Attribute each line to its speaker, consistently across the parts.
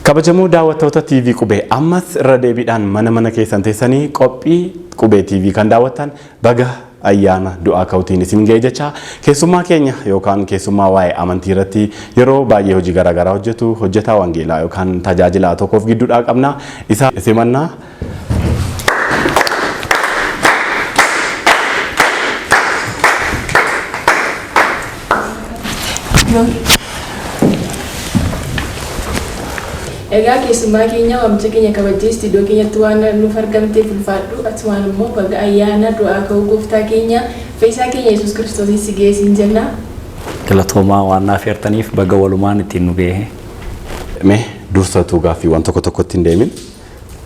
Speaker 1: Kabajamoo daawwattoota TV qubee ammas irra deebiidhaan mana keessan teessanii qophii qubee TV kan daawwatan baga ayyaana du'aa ka'uutiin isin ga'e jecha keessummaa keenya yookaan keessummaa waa'ee amantii irratti yeroo baay'ee hojii garaagaraa hojjetu hojjetaa wangeelaa yookaan tajaajilaa tokkoof gidduudhaa qabna isa simannaa.
Speaker 2: Egaa keessummaa keenya waamicha keenya kabajee istiidiyoo keenyatti waan nuuf argamteef ulfaadhu asumaan immoo baga ayyaana du'aa ka'uu gooftaa keenya fayyisaa keenya Yesuus Kiristoos si geessin jenna.
Speaker 3: Galatoomaa waan naaf eertaniif baga walumaan ittiin nu ga'e.
Speaker 1: Mee dursatu gaaffii waan tokko ittiin deemin.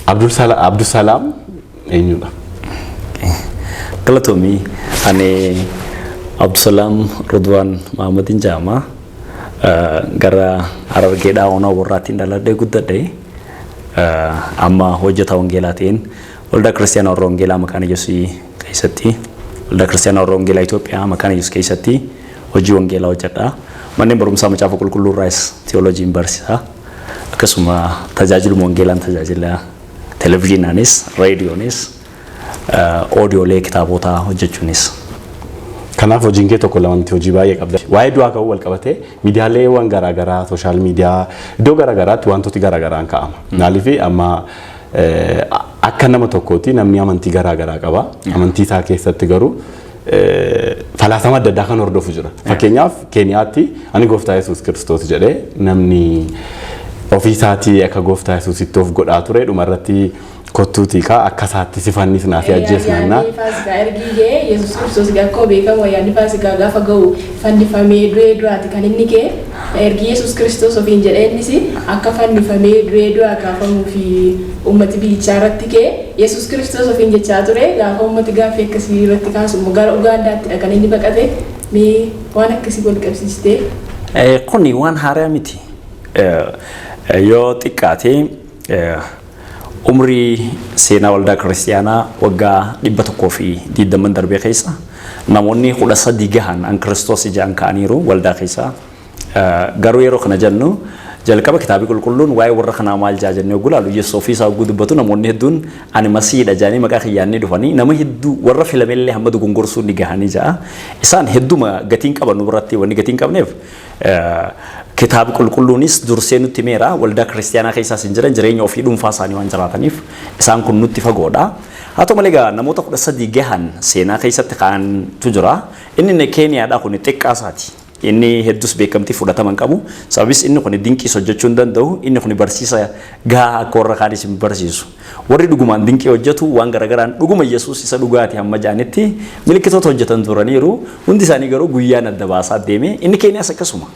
Speaker 1: Abdusalaam eenyudha?
Speaker 3: Galatoomii ani Abdusalaam Ridwaan Mahamadin jedhama. Gara Harargeedhaa Onaa Warraattiin dhaladhee guddadhe amma hojjetaa wangeelaatiin waldaa kiristaanaa warra wangeelaa maqaan Yesuus keessatti waldaa kiristaanaa warra wangeelaa Itoophiyaa maqaan Yesuus keessatti hojii wangeelaa hojjedha. Manneen barumsaa macaafa qulqulluu irraas teoloojiin barsiisa. Akkasuma tajaajiluma wangeelaan tajaajila televezyiinaanis raadiyoonis oodiyoolee kitaabotaa hojjechuunis.
Speaker 1: Kanaaf hojiin kee tokko lamanti hojii baay'ee qabda. Waa'ee du'aa ka'uu wal qabatee miidiyaalee waan garaagaraa sooshaal miidiyaa iddoo garaagaraatti wantooti garaagaraan ka'ama. Maaliif amma akka nama tokkooti namni amantii garaagaraa qaba. Amantii isaa keessatti garuu falaasama adda addaa kan hordofu jira. Fakkeenyaaf Keeniyaatti ani gooftaa Yesuus Kiristoos jedhee namni ofii isaatii akka gooftaa Yesuusitti of godhaa ture dhumarratti kottuutii ka akka isaatti sifannis naaf ajjeesnaa.
Speaker 2: Faasikaa ergii Yesuus Kiristoos akkuma beekamu ayyaanni faasikaa gaafa ga'u fannifamee du'ee du'aati kan inni ka'e ergii Yesuus Kiristoos ofiin jedhee innis akka fannifamee du'ee du'aa kaafamuu fi uummati biyyichaa irratti ka'e Yesuus Kiristoos ofiin jechaa ture gaafa uummati gaaffii akkasii irratti kaasu immoo gara Ugaandaatti kan inni baqate mee waan akkasii wal qabsiistee?
Speaker 3: Kuni waan haaraa miti. Yoo xiqqaatee umrii seenaa waldaa kiristaanaa waggaa 120 darbee keessa namoonni 13 gahan an Kiristoos ijaan ka'aniiru waldaa keessa garuu yeroo kana jennu jalqaba kitaabii qulqulluun waa'ee warra kanaa maal jennee ogulaalu Yesuus ofii isaa dubbatu namoonni hedduun ani masiidha jedhanii maqaa kiyyaanii dhufanii nama hedduu warra filameellee hamma dogongorsuun ni gahanii ja'a isaan hedduma gatiin qaban biratti wanni gatiin qabneef kitaabii qulqulluunis dursee nutti meera waldaa kiristaanaa keessaas hin jiran jireenya ofii dhuunfaa isaanii waan jiraataniif isaan kun nutti fagoodha. Haa ta'u malee namoota 13 gahan seenaa keessatti kaa'antu jira. Inni Keeniyaadhaa kun xiqqaasaati. Inni hedduus beekamtii fudhataman qabu. Sababis inni kun dinqiis hojjechuu hin danda'u. Inni kun barsiisa gahaa akka warra kaanis hin barsiisu. Warri dhugumaan dinqii hojjetu waan garagaraan dhuguma Yesuus isa dhugaati hamma jaanitti milikkitoota hojjetan turaniiru. Hundi isaanii garuu guyyaan adda baasaa deeme. Inni Keeniyaas akkasuma.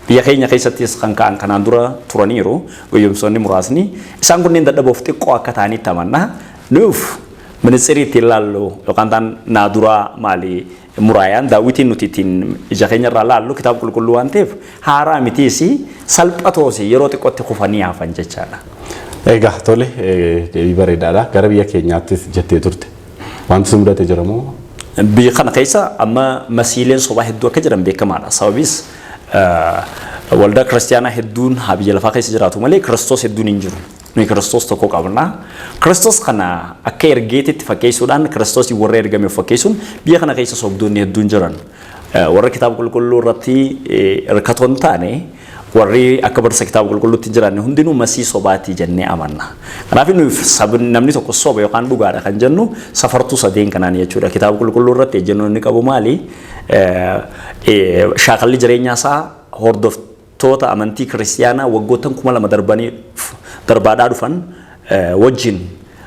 Speaker 3: Biyya keenya keessattis kan ka'an kanaan dura turaniiru guyyoomsonni muraasni isaan kunneen dadhaboof xiqqoo akka ta'anitti amanna nuuf ministeerii ittiin laallu yookaan ta'an naa duraa maali muraayaan daawwitiin nuti ittiin ija keenya irraa laallu kitaaba qulqulluu waan ta'eef haaraa mitiis salphatoos yeroo xiqqootti kufanii hafan jechaadha.
Speaker 1: Egaa tole deebii bareedaadha gara biyya keenyaattis jettee turte wanti sun mudate jira moo?
Speaker 3: Biyya kana keessa amma masiileen sobaa hedduu akka jiran beekamaadha sababis waldaa kiristaanaa hedduun biyya lafaa keessa jiraatu malee Kiristoos hedduun hin jiru. Nuyi Kiristoos tokko qabna. Kiristoos kana akka ergeetitti fakkeessuudhaan Kiristoos warra ergameef fakkeessuun biyya kana keessa sobdoonni hedduun jiran. Warra kitaaba qulqulluu irratti hirkatoon taane warri akka barsa kitaaba qulqulluutti jiran hundinuu masii sobaati jennee amanna. Kanaaf namni tokko soba yookaan dhugaadha kan jennu safartuu sadeen kanaan jechuudha. Kitaaba qulqulluu irratti ejjennoon inni qabu maali? Shaakalli jireenyaa isaa hordoftoota amantii kiristaanaa waggoottan 2000 darbaadhaa dhufan wajjin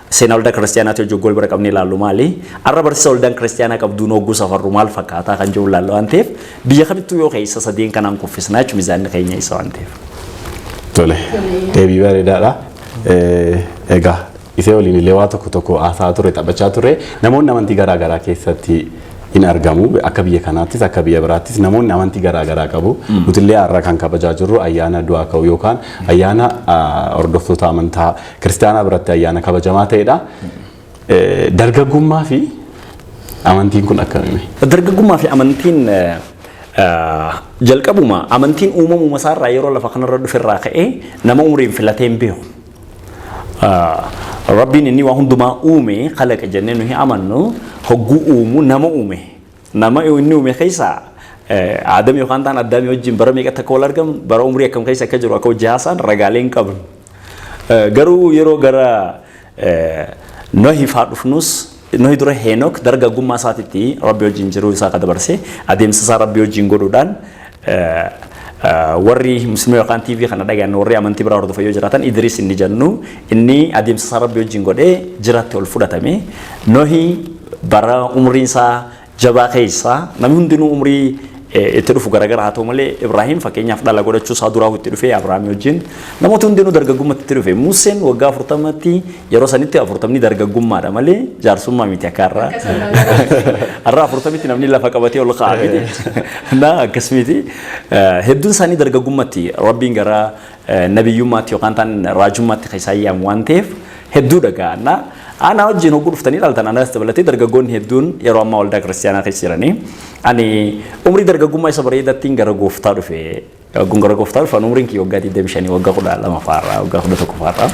Speaker 3: seenaa waldaa kiristaanaatti hojii gool bira qabnee ilaallu maali? Arra barsiisa waldaan kiristaanaa qabduun hogguu safarru maal fakkaataa kan jiru ilaallu waan ta'eef biyya kamittuu yoo keessa sadeen kanaan kuffisnaa jechuun miizaanni keenya isa waan ta'eef.
Speaker 1: Tole deebii bareedaadha. Egaa isee waliin illee waa tokko haasaa ture taphachaa ture namoonni amantii garaagaraa keessatti in argamu akka biyya kanaattis akka biyya biraattis namoonni amantii garaagaraa qabu. Nutillee har'a kan kabajaa jirru ayyaana du'aa ka'uu yookaan ayyaana hordoftoota amantaa kiristaanaa biratti ayyaana kabajamaa ta'edha. Dargaggummaa fi amantiin kun akkamitti?
Speaker 3: Dargaggummaa fi amantiin jalqabuma amantiin uumamuma isaarraa yeroo lafa kanarra dhuferraa ka'ee nama umriin filatee hin beeku. Rabbiin inni waa hundumaa uume khalaqa jennee nuyi amannu hogguu uumu nama uume. Nama inni uume keessaa Adam yookaan ta'an Addaamii wajjin bara meeqatti akka wal argamu bara umrii akkam keessa akka jiru akka hojii haasaan ragaalee hin qabnu. Garuu yeroo gara Nohi faa dhufnus Nohi dura Heenok dargaggummaa isaatiitti Rabbi wajjin jiruu isaa dabarse adeemsa isaa Rabbi wajjin godhuudhaan warri musliima yookaan TV kana dhagaan warri amantii biraa hordofaa yoo jiraatan Idris inni jennu inni adeemsa isaa Rabbi wajjin godhee jiraatti ol fudhatame. Nohi bara umriin isaa jabaa keessa namni hundinuu umrii itti dhufu garagara haa ta'u malee Ibrahim fakkeenyaaf dhala godhachuu isaa duraa itti dhufee Abrahaam wajjin namoota hundinuu dargaggummaatti itti dhufe. Museen waggaa 40tti yeroo sanitti 40 dargaggummaadha malee jaarsummaa miti akka har'a 40tti namni lafa qabatee ol kaa'ame na akkasumiti hedduun isaanii dargaggummaatti Rabbiin gara nabiyyummaatti yookaan ta'an raajummaatti keessaa yaamu waan ta'eef hedduu dhaga'anna. Ana wajjin hogguu dhuftanii dhalatan anas dabalatee dargaggoonni hedduun yeroo ammaa waldaa kiristaanaa keessa jiranii. Ani umrii dargaggummaa isa bareedattiin gara gooftaa dhufe. Gara gooftaa dhufan umriin kiyya waggaa 25 waggaa 12 faarraa waggaa 11 faarraa.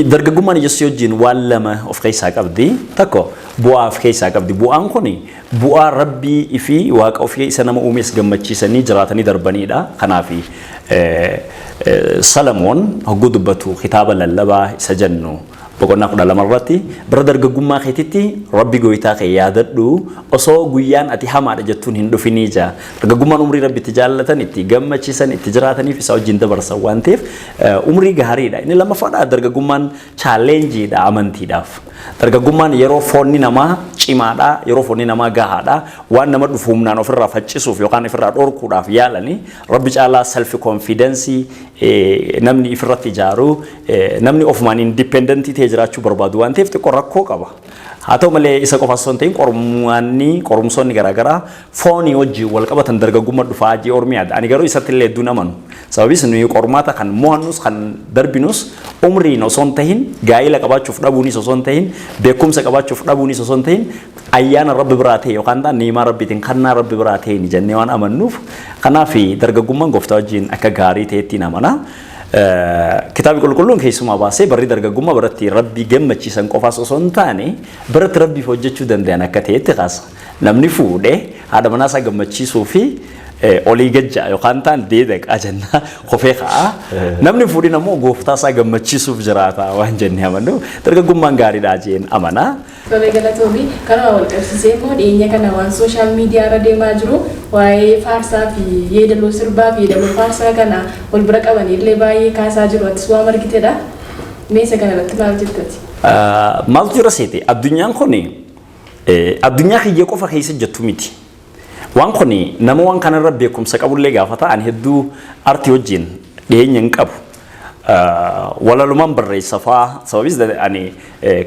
Speaker 3: Dargaggummaan Yesuus wajjin waan lama of keessaa qabdi. Tokko bu'aa of keessaa qabdi. Bu'aan kun bu'aa Rabbii fi Waaqa ofii isa nama uumes gammachiisanii jiraatanii darbanidha. Kanaaf Salamoon hogguu dubbatu kitaaba lallabaa isa jennu boqonnaa 12 irratti bara dargaggummaa keetitti Rabbi gooytaa kee yaadadhu osoo guyyaan ati hamaadha jettuun hin dhufinii jaa. Dargaggummaan umrii Rabbi itti jaallatan itti gammachiisan itti jiraataniif isa wajjin dabarsan waan ta'eef umrii gaariidha. Inni lamaffaadha dargaggummaan chaalenjiidha amantiidhaaf. Dargaggummaan yeroo foonni namaa cimaadha yeroo foonni namaa gahaadha waan nama dhufu humnaan ofirraa faccisuuf yookaan ofirraa dhorkuudhaaf yaalanii Rabbi caalaa self confidence namni ifirratti ijaaru namni ofumaan independent ta'ee jiraachuu barbaadu waan ta'eef xiqqoo rakkoo qaba. Haa ta'u malee isa qofa osoo hin ta'in qorumsoonni garaagaraa foonii wajjin wal qabatan dargaggummaa dhufaa jee ormiyaadha. Ani garuu isatti illee hedduun amanu. Sababis nuyi qormaata kan mo'annus kan darbinus umriin osoo hin ta'in gaa'ila qabaachuuf dhabuunis osoo hin ta'in beekumsa qabaachuuf dhabuunis osoo hin ta'in ayyaana Rabbi biraa ta'e yookaan ta'an niimaa Rabbiitiin kannaa Rabbi biraa ta'e ni jennee waan amannuuf kanaaf dargaggummaan gooftaa wajjin akka gaarii ta'etti amana. Kitaabni qulqulluun keessumaa baasee barri dargaggummaa biratti Rabbi gammachiisan qofaas osoo hin taane biratti Rabbiif hojjechuu danda'an akka ta'etti kaasa. Namni fuudhee haadha manaa isaa gammachiisuu fi olii gajjaa yookaan ta'an deedaqaa jenna kofee ka'a. Namni fuudhin ammoo gooftaa isaa gammachiisuuf jiraata waan jennee amannu dargaggummaan gaariidha jeen amana.
Speaker 2: Tolee galatoomi kanuma wal qabsiisee immoo dhiyeenya kana waan sooshaal miidiyaa irra deemaa jiru waa'ee faarsaa fi yeedaloo sirbaa fi yeedaloo faarsaa kana wal bira qabanii illee baay'ee kaasaa jiru. Atis waan argitedha. Meeshaa kana irratti maal jettati?
Speaker 3: Maaltu jira seete addunyaan kun addunyaa kiyya qofa keessa jettu miti. Waan kun nama waan kanarra beekumsa qabullee gaafata ani hedduu artii wajjin dhiyeenya hin qabu. Walalumaan barreessa fa'aa sababis ani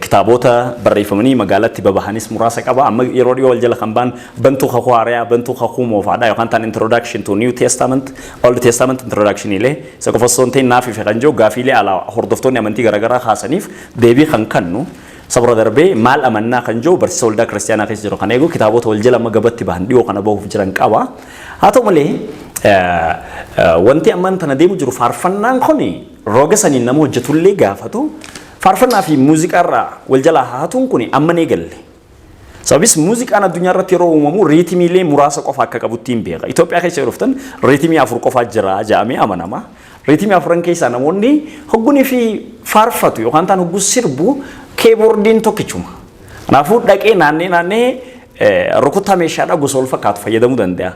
Speaker 3: kitaabota barreeffamanii magaalatti babahanis muraasa qaba amma yeroo dhiyoo wal jala kan baan bantuu kakuu haaraa bantuu kakuu moofaadha yookaan ta'an introduction to New Testament Old Testament introduction illee isa qofa osoo hin ta'in naaf ife kan jiru gaafiilee alaa hordoftoonni amantii garaagaraa kaasaniif deebii kan kennu sabra darbee maal amannaa kan jiru barsiisa waldaa kiristaanaa keessa jiru kan eegu kitaabota wal jala amma gabatti bahan dhiyoo kana bahuuf jiran qaba. Haa ta'u malee wanti ammaan tana deemu jiru faarfannaan kuni roga saniin nama hojjetullee gaafatu faarfannaa fi muuziqaarraa wal jalaa haatuun kun amma nee galle. Sababis muuziqaan addunyaa irratti yeroo uumamu riitimiilee muraasa qofa akka qabutti hin beeka. Itoophiyaa keessa yeroo dhuftan riitimii 4 qofa jira jedhamee amanama. Riitimii 4 keessaa namoonni hoggunii fi faarfatu yookaan ta'an hoggu sirbu keeboordiin tokkichuma. Kanaafuu dhaqee naannee rukuttaa meeshaadhaa gosa wal fakkaatu fayyadamuu danda'a.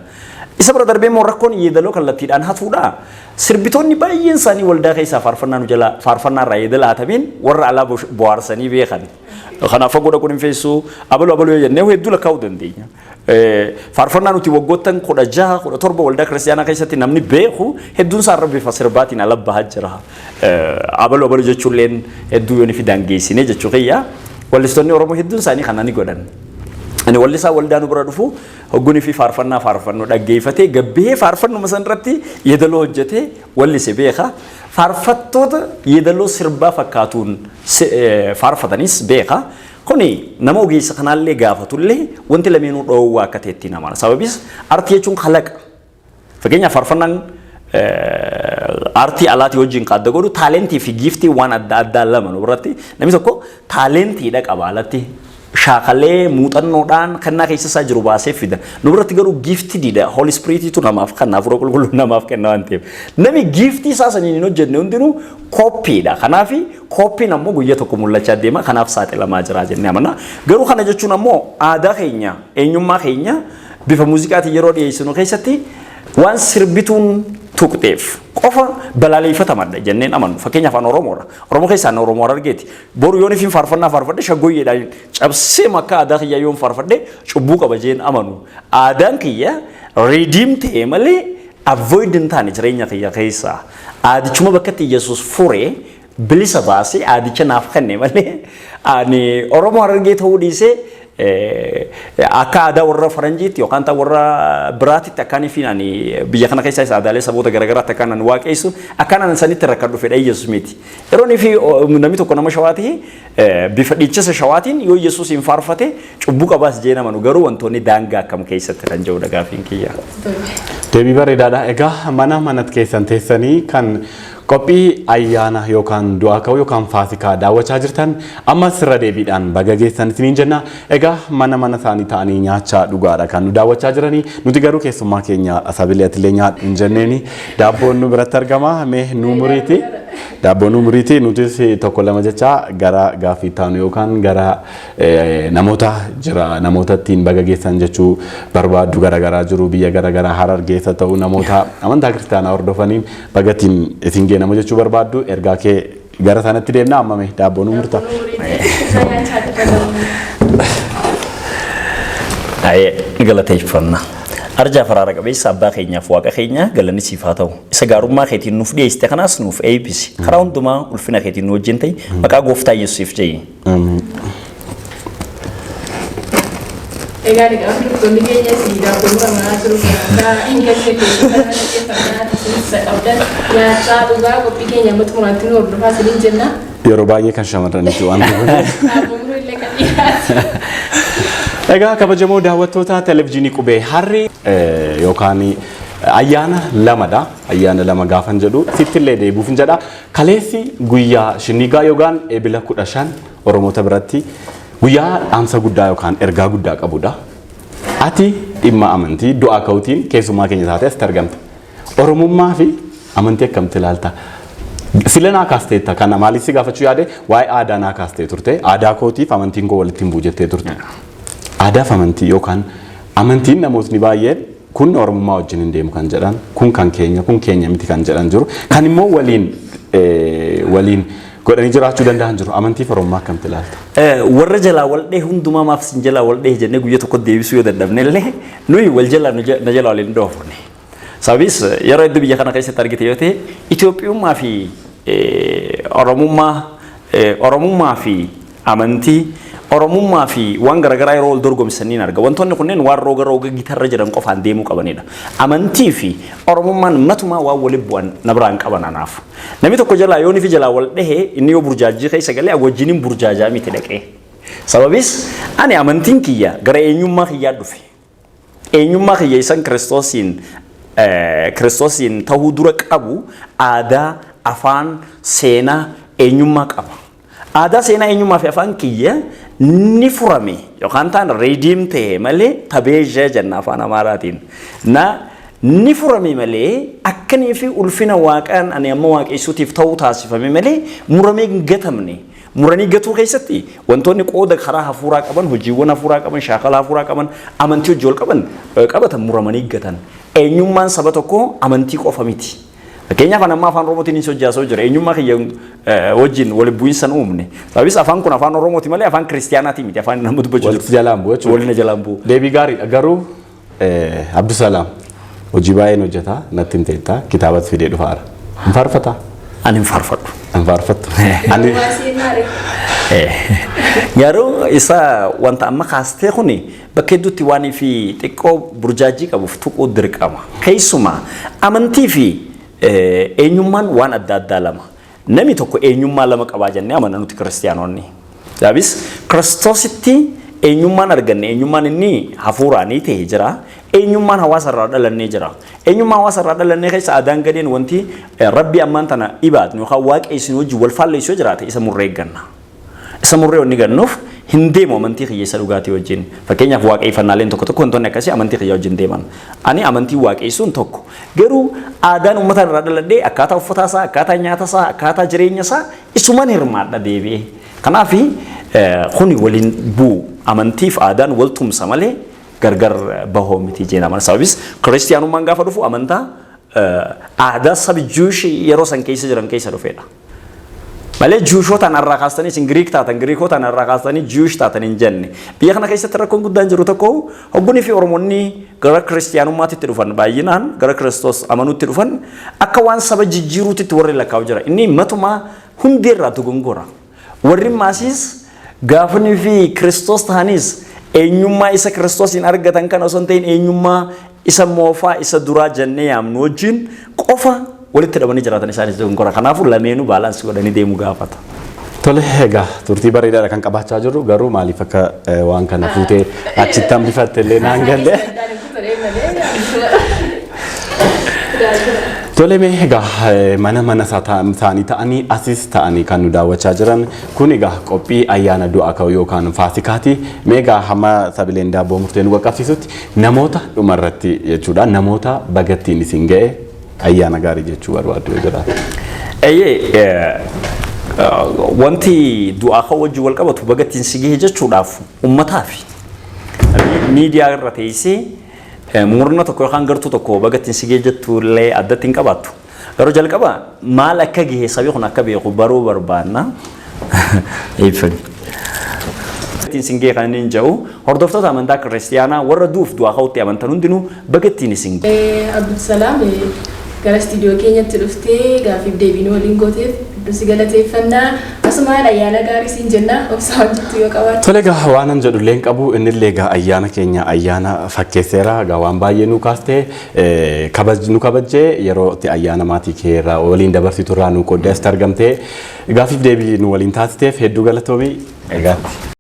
Speaker 3: Isa bira darbee immoo rakkoon yeedaloo kallattiidhaan hatuudha. Sirbitoonni baay'een isaanii waldaa keessaa faarfannaa irraa yeedala hatameen warra alaa bohaarsanii beekan. Kanaaf fagoodha kun hin feessu abaluu yoo jennee hedduu lakkaa'uu dandeenya. Faarfannaa nuti waggoottan 16 17 waldaa kiristaanaa keessatti namni beeku hedduun isaa irra bifa sirbaatiin ala bahaa jira. Abaluu jechuulleen hedduu yoo ni fidaan geessine jechuu kiyya. Wallistoonni Oromoo hedduun isaanii kana ni godhan. Ani wallisaa waldaan bira dhufu hoggunii fi faarfannoo dhaggeeffatee gabbee faarfannuma san irratti yeedaloo hojjetee wallise beeka. Faarfattoota yeedaloo sirbaa fakkaatuun faarfatanis beeka. Kuni nama ogeessa kanallee gaafatullee wanti lameenuu dhoowwaa akka ta'etti nama. Sababis artii jechuun kalaqa. Fakkeenyaaf faarfannaan artii alaati wajjin qaadda godhu taalentii fi giiftii waan adda addaa lama nu biratti namni tokko taalentiidha qaba alatti shaakalee muuxannoodhaan kannaa keessa isaa jiru baasee fida nu biratti garuu giiftii diida hooli spiriitiitu namaaf kannaaf fura qulqulluu namaaf kenna waan ta'eef namni giiftii isaa saniin hin hojjenne hundinuu kooppiidha kanaaf kooppiin ammoo guyyaa tokko mul'achaa deema kanaaf saaxilamaa jira jennee amanna garuu kana jechuun ammoo aadaa keenya eenyummaa keenya bifa muuziqaatiin yeroo dhiyeessinu keessatti waan sirbituun tuqteef qofa balaaleffatamadha jenneen amannu fakkeenyaaf afaan Oromoodha Oromoo keessaan Oromoo argeeti boru yoon ifin faarfannaa faarfadhe shaggooyyeedhaan cabsee makka aadaa kiyya yoon faarfadhe cubbuu qaba jeen amanu aadaan kiyya redeem ta'e malee avoid hin taane jireenya kiyya keessaa aadichuma bakkatti Yesuus furee bilisa baasee aadicha naaf kenne malee ani Oromoo argee ta'uu dhiisee akka aadaa warra faranjiitti yookaan ta'u warra biraatitti akkaan finani biyya kana keessa aadaalee saboota garaagaraatti akkaan waaqessu akkaan sanitti rakkadhu fedha Yesuus miti yeroo ni fi namni tokko nama shawaati bifa dhiichisa shawaatiin yoo Yesuus hin faarfate cubbuu qabaas jee namanu garuu wantoonni daangaa akkam keessatti kan jiru gaafiin kiyya.
Speaker 1: Deebii bareedaadha. Egaa manatti keessan teessanii kan qophii ayyaana yookaan du'aa ka'uu yookaan faasikaa daawwachaa jirtan amma sirra deebiidhaan baga geessan isiniin jenna. Egaa mana isaanii ta'anii nyaachaa dhugaadha kan nu daawwachaa jiranii nuti garuu keessummaa keenya asabiliyaatillee nyaadhu hin jenneeni daabboon nu biratti argama mee nu muriiti daabboon nu muriiti nutis tokko lama jecha gara gaafii taanu yookaan gara namoota jira namoota ittiin baga geessan jechuu barbaaddu garaagaraa jiru biyya garaagaraa Harargeessa ta'uu namoota amantaa kiristaanaa hordofaniin bagattiin isin nama jechuu barbaaddu ergaa kee gara sanatti deemna ammame daabboo nu murta.
Speaker 3: Galateeffannaa. Arjaa faraara qabeessa abbaa keenyaaf waaqa keenya galanni siif haa ta'u. Isa gaarummaa keetiin nuuf dhiyeessite kanaas nuuf eebbisi. Karaa hundumaa ulfina keetiin nu wajjin ta'e maqaa gooftaa Yesuusiif jedhi.
Speaker 2: Egaa dhugaatiin keenya siidaa gurguramaa jiru kan inni nyaachaa dhugaa qophii keenya amma xumuraatti nu hordofaa isiniin jenna.
Speaker 1: Yeroo baay'ee kan shamarraniiti waan egaa kabajamoo daawwattoota televezyiinii qubee harri yookaan ayyaana lamadha. Ayyaana lama gaafan jedhu sittillee deebuufin jedha. Kaleessi guyyaa shinigaa yookaan eebila 15 Oromoota biratti guyyaa dhaamsa guddaa yookaan ergaa guddaa qabudha. Ati dhimma amantii du'aa ka'uutiin keessummaa keenya taatee asitti argamta. Oromummaa fi amantii akkamitti ilaalta? Sila naa kaasteetta kana maaliif si gaafachuu yaade waa'ee aadaa naa kaastee turte aadaa kootiif amantiin koo walitti hin bu'u jettee turte. Aadaaf amantii yookaan amantiin namootni baay'een kun Oromummaa wajjin hin deemu kan jedhan kun kan keenya miti kan jedhan jiru kan immoo waliin godhanii jiraachuu danda'an jiru amantii Oromummaa akkamitti ilaalta?
Speaker 3: Warra jalaa waldhee hundumaa maaf sin jalaa waldhee jennee guyyaa tokko deebisuu yoo dadhabne illee nuyi wal jalaa na jalaa waliin dhoofne. Sababis yeroo hedduu biyya kana keessatti argite yoo ta'e Itoophiyummaa fi Oromummaa fi amantii Oromummaa fi waan garaagaraa yeroo wal dorgomsanii arga. Wantoonni kunneen waan rooga gitarra jiran qofaan deemuu qabanidha. Amantii fi Oromummaan matumaa waan waliin bu'an na biraan qaban anaaf. Namni tokko jalaa yoo nifi jalaa wal dhahee inni yoo burjaajii keessa galee wajjiniin burjaajaa miti dhaqee. Sababis ani amantiin kiyya gara eenyummaa kiyyaa dhufe. Eenyummaa kiyya isan Kiristoosiin ta'uu dura qabu aadaa, afaan, seenaa, eenyummaa qaba. Aadaa seenaa eenyummaa fi afaan kiyya ni furame yookaan ta'an reediim ta'e malee tabeejaa jenna afaan Amaaraatiin. Ni furame malee akkanii fi ulfina waaqaan ani amma waaqessuutiif ta'uu taasifame malee muramee hin gatamne. Muranii gatuu keessatti wantoonni qooda karaa hafuuraa qaban, hojiiwwan hafuuraa qaban, shaakala hafuuraa qaban, amantii hojii ol qabatan muramanii gatan. Eenyummaan saba tokko amantii qofa miti. Fakkeenyaaf amma afaan Oromootiin hin hojjaa jira. Eenyummaa kiyya wajjin wal bu'iinsa uumne. Sababis afaan kun afaan Oromooti malee afaan kiristiyaanaati miti. Afaan nama dubbachuu
Speaker 1: jiru. Jalaan bu'u jechuudha.
Speaker 3: Walina jalaan bu'u.
Speaker 1: Deebii gaariidha. Garuu Abdusalaam hojii baay'een hojjeta natti himteetta kitaabatti fidee dhufaara. Hin faarfataa?
Speaker 3: Ani hin faarfadhu.
Speaker 1: Hin faarfattu.
Speaker 3: Garuu isa wanta amma kaastee kuni bakka hedduutti waan fi xiqqoo burjaajii qabuuf tuquu dirqama. Keessumaa amantii fi eenyummaan waan adda addaa lama. Namni tokko eenyummaa lama qabaa jennee amana nuti kiristiyaanonni. Sababis Kiristoositti eenyummaan arganne eenyummaan inni hafuuraanii ta'e jira. Eenyummaan hawaasa irraa dhalannee jira. Eenyummaa hawaasa irraa dhalannee keessa aadaan gadeen wanti rabbi ammaan tana ibaadnu yookaan waaqessin wajjin wal faalleessuu jiraate isa murree ganna. Isa murree wanni gannuuf hin deemu amantii kiyyeessa dhugaatii wajjin. Fakkeenyaaf waaqeffannaaleen tokko tokko wantoonni akkasii amantii kiyya wajjin deeman. Ani amantii waaqessuun tokko. Garuu aadaan uummata irraa dhaladhee akkaataa uffataa isaa, akkaataa nyaata isaa, akkaataa jireenya isaa isumaan hirmaadha deebi'ee. Kanaaf kuni waliin bu'u amantiif aadaan wal tumsa malee gargar bahoo miti jeenaman. Sababis kiristiyaanummaan gaafa dhufu amantaa aadaa sabi juushii yeroo san keessa jiran keessa dhufeedha. Malee juushootaan irraa kaastanii isin Giriik taatan Giriikootaan irraa kaastanii juush taatan hin jenne. Biyya kana keessatti rakkoon guddaan jiru tokko hoggunii fi Oromoonni gara kiristiyaanummaatti dhufan baay'inaan gara Kiristoos amanuutti dhufan akka waan saba jijjiiruutti warri lakkaa'u jira. Inni matumaa hundeerraa dogongora. Warri maasiis gaafanii fi Kiristoos ta'anis eenyummaa isa Kiristoosiin argatan kan osoo hin ta'in eenyummaa isa moofaa isa duraa jennee yaamnu wajjin qofa walitti dhabanii jiraatan isaanis dogongora. Kanaafuu lameenuu baalaansii godhanii deemuu gaafata.
Speaker 1: Tole egaa turtii bareedaadha kan qabaachaa jirru garuu maaliif akka waan kana fuutee achitti hambifatte illee naan galle. Tole mee egaa mana isaanii ta'anii asis ta'anii kan nu daawwachaa jiran kun egaa qophii ayyaana du'aa ka'uu yookaan faasikaati. Mee egaa hamma sabileen daabboo murtee nu qaqqabsiisutti namoota dhumarratti jechuudha namoota bagattiin isin ga'e ayyaana gaarii jechuu barbaaddu yoo jiraatu.
Speaker 3: Wanti du'aa ka'uu wajjin wal qabatu bagattiin si ga'e jechuudhaaf uummataa fi miidiyaa irra teessee murna tokko yookaan gartuu tokko bagattiin si ga'e jettullee addatti hin qabaattu. Garuu jalqaba maal akka gahe sabii kun akka beeku baruu barbaanna. Eebbifani. Bagattiin si ga'e kan inni jedhu hordoftoota amantaa kiristiyaanaa warra du'uuf du'aa ka'uutti amantan hundinuu bagattiin si ga'e.
Speaker 2: Abdulsalaam gara istiidiyoo keenyatti dhuftee gaafiif deebiin waliin gooteef si galateeffannaa asumaan ayyaana gaarii siin jenna obsaa hojjettu yoo qabaatu.
Speaker 1: Tole egaa waan an jedhu illee qabu inni illee egaa ayyaana keenya ayyaana fakkeesseera egaa waan baay'ee nu kaastee nu kabajjee yeroo itti ayyaana maatii keerraa waliin dabarsitu irraa nu qoddee asitti argamtee gaafiif deebii nu waliin taasisteef hedduu galatoomii egaatti.